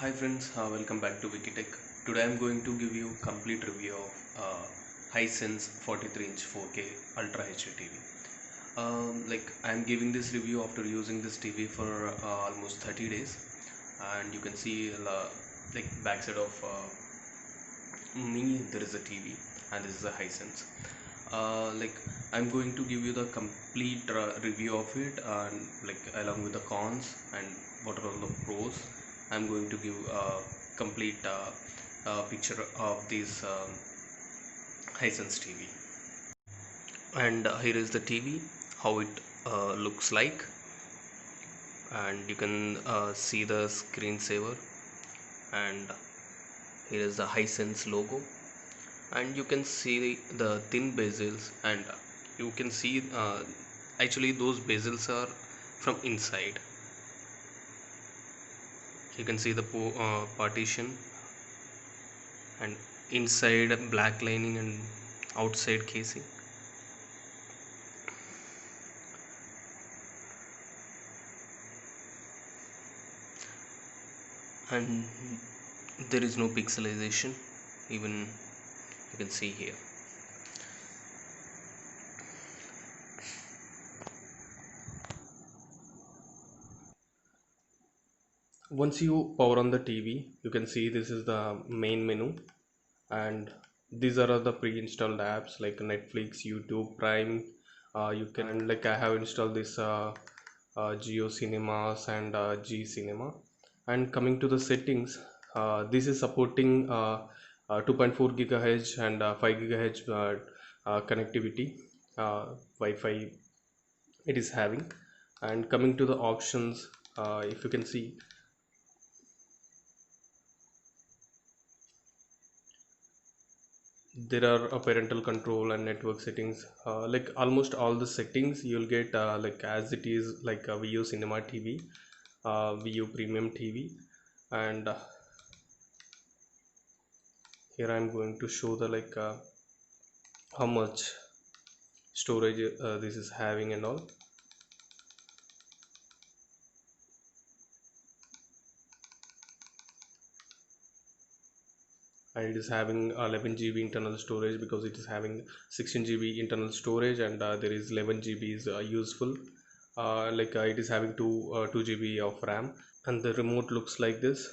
Hi friends, welcome back to Wikitech. Today I'm going to give you complete review of Hisense 43-inch 4K Ultra HD TV. I'm giving this review after using this TV for almost 30 days, and you can see backside of me there is a TV, and this is a Hisense. I'm going to give you the complete review of it, and along with the cons and what are all the pros. I'm going to give a complete picture of this Hisense TV. And here is the TV, how it looks like, and you can see the screensaver, and here is the Hisense logo, and you can see the thin bezels, and you can see actually those bezels are from inside. You can see the partition, and inside black lining and outside casing. And there is no pixelization, even you can see here. Once you power on the TV, you can see this is the main menu, and these are the pre-installed apps like Netflix, YouTube, Prime. You can I have installed this Geo Cinemas and G Cinema. And coming to the settings, this is supporting 2.4 gigahertz and 5 gigahertz connectivity, Wi-Fi it is having. And coming to the options, if you can see, there are a parental control and network settings, like almost all the settings you'll get as it is like a VU Cinema TV, VU Premium TV. And here I'm going to show the how much storage this is having and all. And it is having 11 GB internal storage, because it is having 16 GB internal storage, and there is 11 GB is useful. It is having 2 GB of RAM, and the remote looks like this.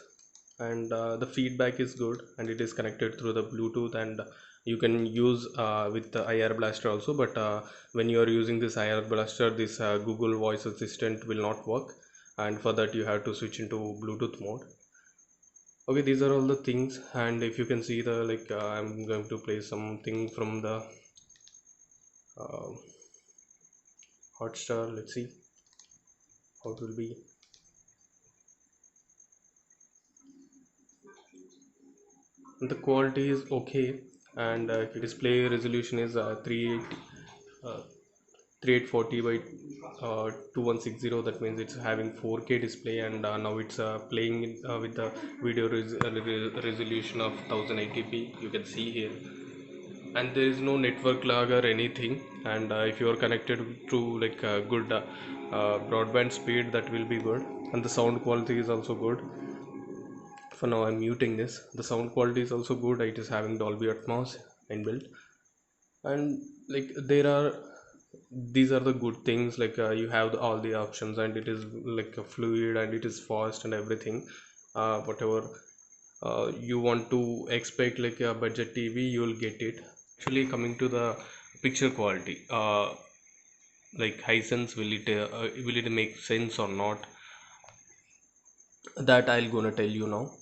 And the feedback is good, and it is connected through the Bluetooth, and you can use with the IR Blaster also. But when you are using this IR Blaster, this Google Voice Assistant will not work, and for that you have to switch into Bluetooth mode. Okay, these are all the things. And if you can see the I'm going to play something from the uh, Hotstar. Let's see how it will be. The quality is okay, and display resolution is 3840 by 2160. That means it's having 4K display, and now it's playing with the video resolution of 1080p, you can see here. And there is no network lag or anything, and if you are connected to good broadband speed, that will be good. And the sound quality is also good. For now I'm muting this. The sound quality is also good. It is having Dolby Atmos inbuilt, and there are these are the good things. You have all the options, and it is fluid, and it is fast and everything. Whatever you want to expect like a budget TV, you will get it. Actually, coming to the picture quality, Hisense, will it make sense or not, that I'll gonna tell you now.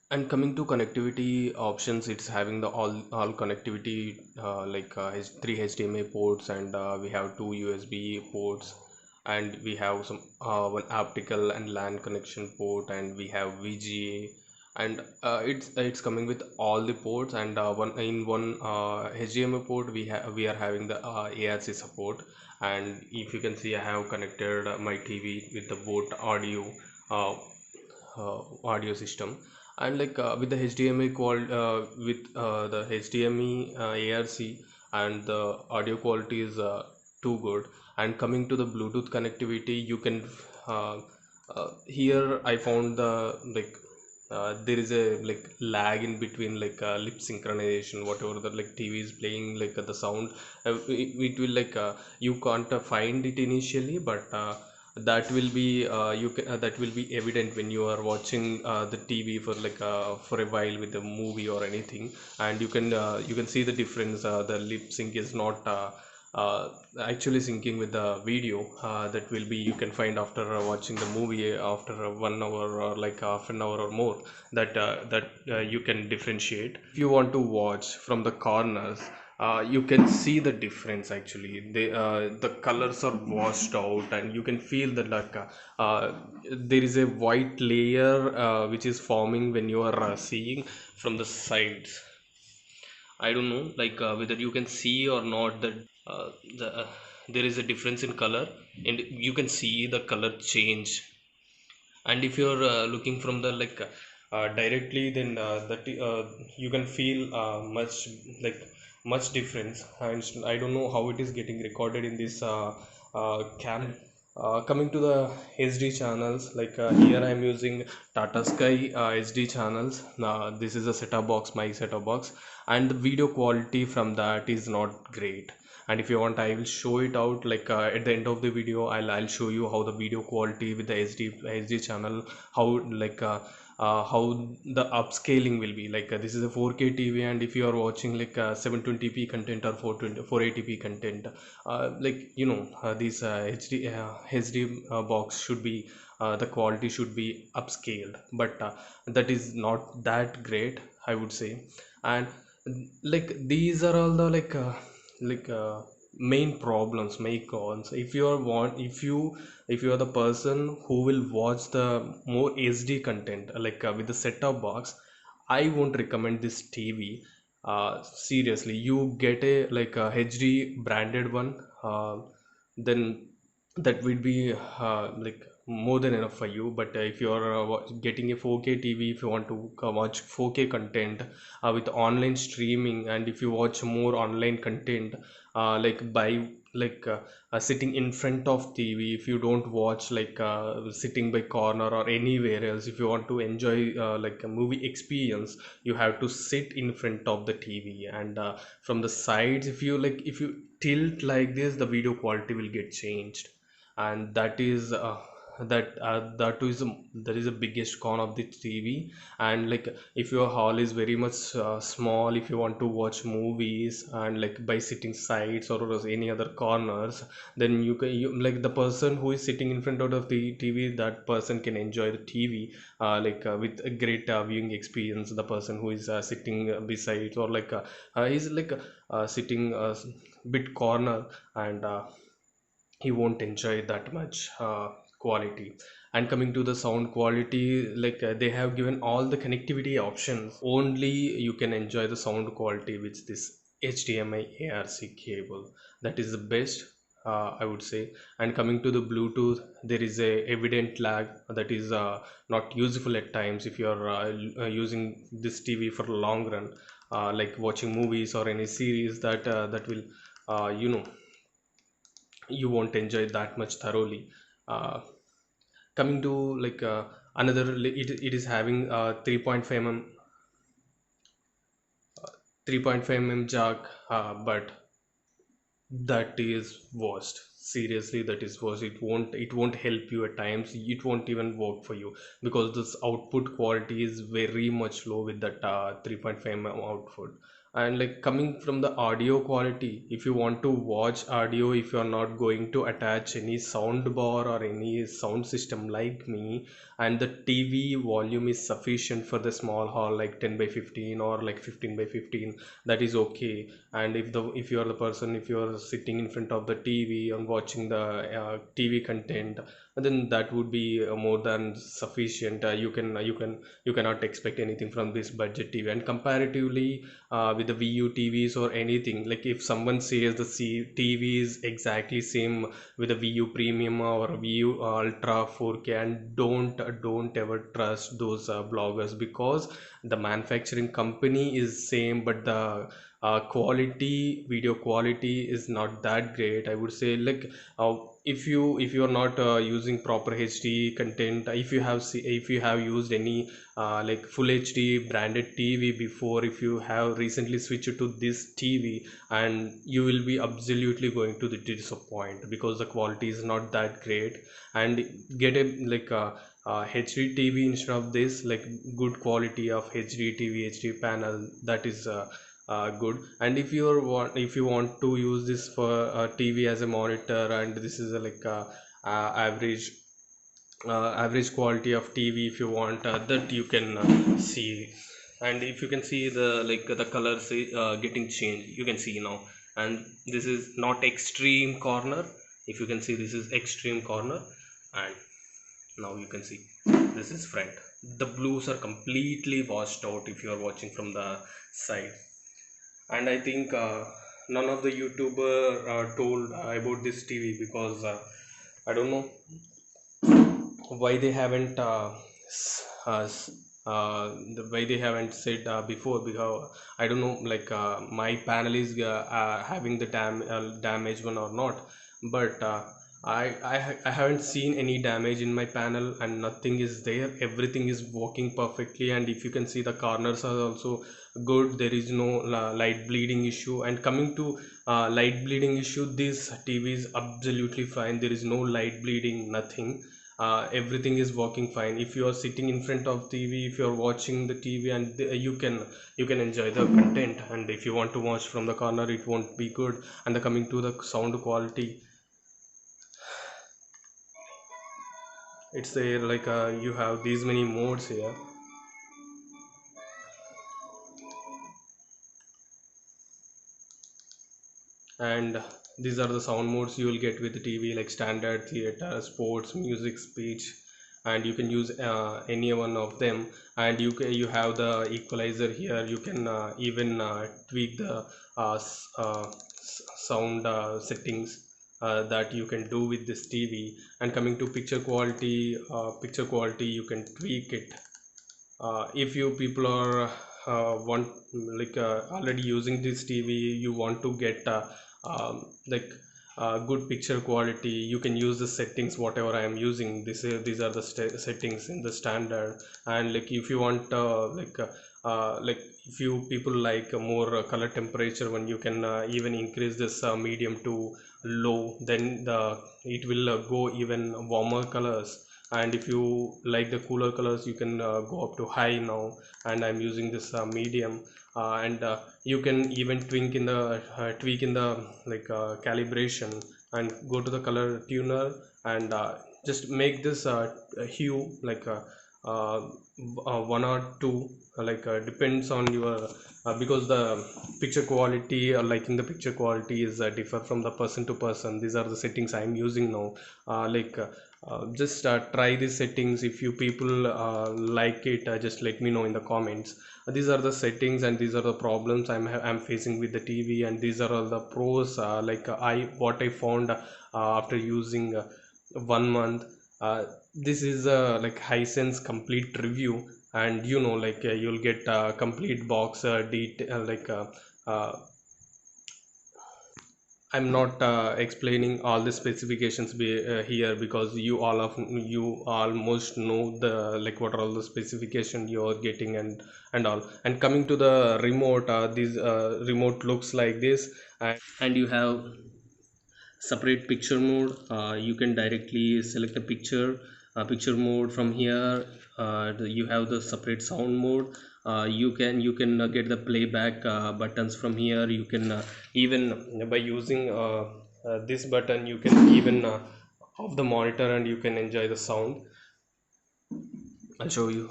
And coming to connectivity options, it's having the all connectivity, 3 HDMI ports, and we have 2 USB ports, and we have some one optical and LAN connection port, and we have VGA. And it's coming with all the ports, and one HDMI port we are having the ARC support. And if you can see, I have connected my TV with the both uh, audio system. And with the HDMI with the HDMI ARC, and the audio quality is too good. And coming to the Bluetooth connectivity, you can uh, Here I found the there is a like lag in between lip synchronization, whatever the like TV is playing, the sound it will you can't find it initially, but that will be that will be evident when you are watching the TV for for a while with a movie or anything, and you can see the difference. The lip sync is not uh, actually syncing with the video. That will be you can find after watching the movie after 1 hour or like half an hour or more, that you can differentiate. If you want to watch from the corners, you can see the difference. Actually the colors are washed out, and you can feel that there is a white layer which is forming when you are seeing from the sides. I don't know whether you can see or not that the there is a difference in color, and you can see the color change. And if you're looking from the directly, then you can feel like much difference. And I don't know how it is getting recorded in this cam. Coming to the HD channels, here I am using Tata Sky HD channels. This is a set-top box, my set-top box, and the video quality from that is not great. And if you want, I will show it out at the end of the video. I'll show you how the video quality with the HD channel, how how the upscaling will be. This is a 4K TV, and if you are watching 720p content or 480p content, this HD box should be the quality should be upscaled, but that is not that great, I would say. And these are all the like main problems, main cons. If you are want if you are the person who will watch the more HD content with the set-top box, I won't recommend this TV. Seriously, you get a HD branded one, then that will be more than enough for you. But if you are getting a 4K TV, if you want to watch 4K content with online streaming, and if you watch more online content by sitting in front of TV, if you don't watch sitting by corner or anywhere else, if you want to enjoy a movie experience, you have to sit in front of the TV. And from the sides, if you tilt like this, the video quality will get changed. And that is that is the biggest con of the TV. And if your hall is very much small, if you want to watch movies and by sitting sides or any other corners, then the person who is sitting in front of the TV, that person can enjoy the TV with a great viewing experience. The person who is sitting beside, or he's sitting bit corner, and he won't enjoy that much quality. And coming to the sound quality, they have given all the connectivity options, only you can enjoy the sound quality with this HDMI ARC cable. That is the best, I would say. And coming to the Bluetooth, there is a evident lag that is not useful at times if you are using this TV for long run, like watching movies or any series, that will you know you won't enjoy that much thoroughly. uh, Coming to it is having 3.5 mm jack, but that is worst. Seriously, that is worst. It won't help you at times. It won't even work for you, because this output quality is very much low with that 3.5 mm output. And coming from the audio quality, if you want to watch audio, if you are not going to attach any sound bar or any sound system like me, and the TV volume is sufficient for the small hall, like 10 by 15 or like 15 by 15, that is okay. And if you are the person, if you are sitting in front of the TV and watching the TV content, then that would be more than sufficient. You cannot expect anything from this budget TV. And comparatively with the VU TVs or anything, like if someone says the TV is exactly same with the VU Premium or VU Ultra 4K, and don't ever trust those bloggers, because the manufacturing company is same, but the video quality is not that great, I would say. if you are not using proper HD content, if you have used any like full HD branded TV before, if you have recently switched to this TV, and you will be absolutely going to disappoint because the quality is not that great. And get a like HD TV instead of this, like good quality of HD TV, HD panel, that is good. And if you want to use this for TV as a monitor, and this is a, like average average quality of TV, if you want that, you can see. And if you can see the like the colors getting changed, you can see now. And this is not extreme corner. If you can see, this is extreme corner. And now you can see this is front. The blues are completely washed out if you are watching from the side. And I think none of the YouTuber told about this TV, because I don't know why they haven't the way they haven't said before, because I don't know, like my panel is having the damage one or not. But I haven't seen any damage in my panel, and nothing is there, everything is working perfectly. And if you can see, the corners are also good, there is no light bleeding issue. And coming to light bleeding issue, this TV is absolutely fine, there is no light bleeding, nothing. Everything is working fine. If you are sitting in front of TV, if you are watching the TV, and you can enjoy the content. And if you want to watch from the corner, it won't be good. And coming to the sound quality, it's a like you have these many modes here. And these are the sound modes you will get with the TV, like standard, theater, sports, music, speech. And you can use any one of them. And you have the equalizer here, you can even tweak the sound settings that you can do with this TV. And coming to picture quality, you can tweak it. If you people are want like already using this TV, you want to get like good picture quality, you can use the settings whatever I am using. These are the settings in the standard. And like if you want like if you people like a more color temperature, when you can even increase this medium to low, then it will go even warmer colors. And if you like the cooler colors, you can go up to high now. And I'm using this medium. And you can even tweak in the like calibration, and go to the color tuner. And just make this hue like uh, one or two, like depends on your because the picture quality, or liking the picture quality is differ from the person to person. These are the settings I'm using now. Just try these settings. If you people like it, just let me know in the comments. These are the settings, and these are the problems I'm facing with the TV. And these are all the pros, like I found after using 1 month. This is like Hisense complete review. And like you'll get a complete box detail, like I'm not explaining all the specifications here, because you almost know the like what are all the specification you are getting, and all. And coming to the remote, this remote looks like this. And you have separate picture mode. You can directly select a picture mode from here. You have the separate sound mode. You can get the playback buttons from here. You can even by using this button, you can even off the monitor, and you can enjoy the sound. I'll show you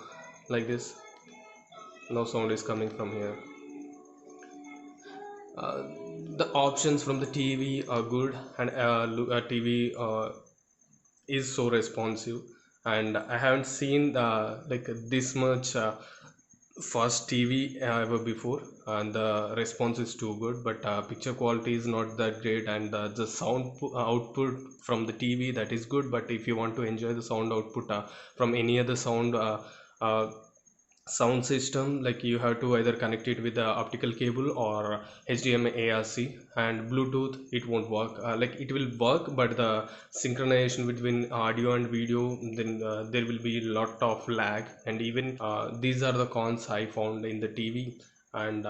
like this. No sound is coming from here. uh, the options from the TV are good. And TV is so responsive. And I haven't seen like this much fast TV ever before. And the response is too good, but picture quality is not that great. And the output from the TV, that is good. But if you want to enjoy the sound output from any other sound uh, sound system, like you have to either connect it with the optical cable or HDMI ARC, and Bluetooth it won't work. Like it will work, but the synchronization between audio and video, then there will be a lot of lag. And even these are the cons I found in the TV. And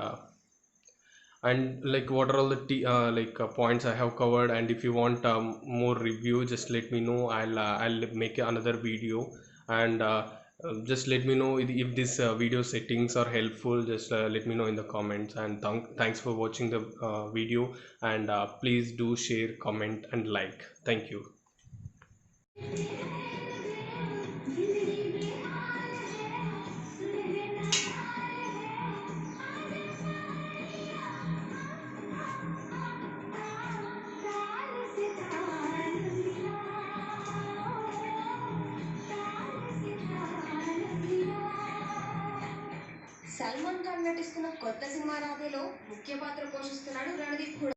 like what are all the points I have covered. And if you want more review, just let me know. I'll make another video. And just let me know if this video settings are helpful. Just let me know in the comments. And thanks for watching the video. And please do share, comment, and like. Thank you. Salman Khan నటిస్తున్న కొత్త cinema రాధేలో ముఖ్య పాత్ర పోషిస్తున్నాడు రణదీప్ హుడా.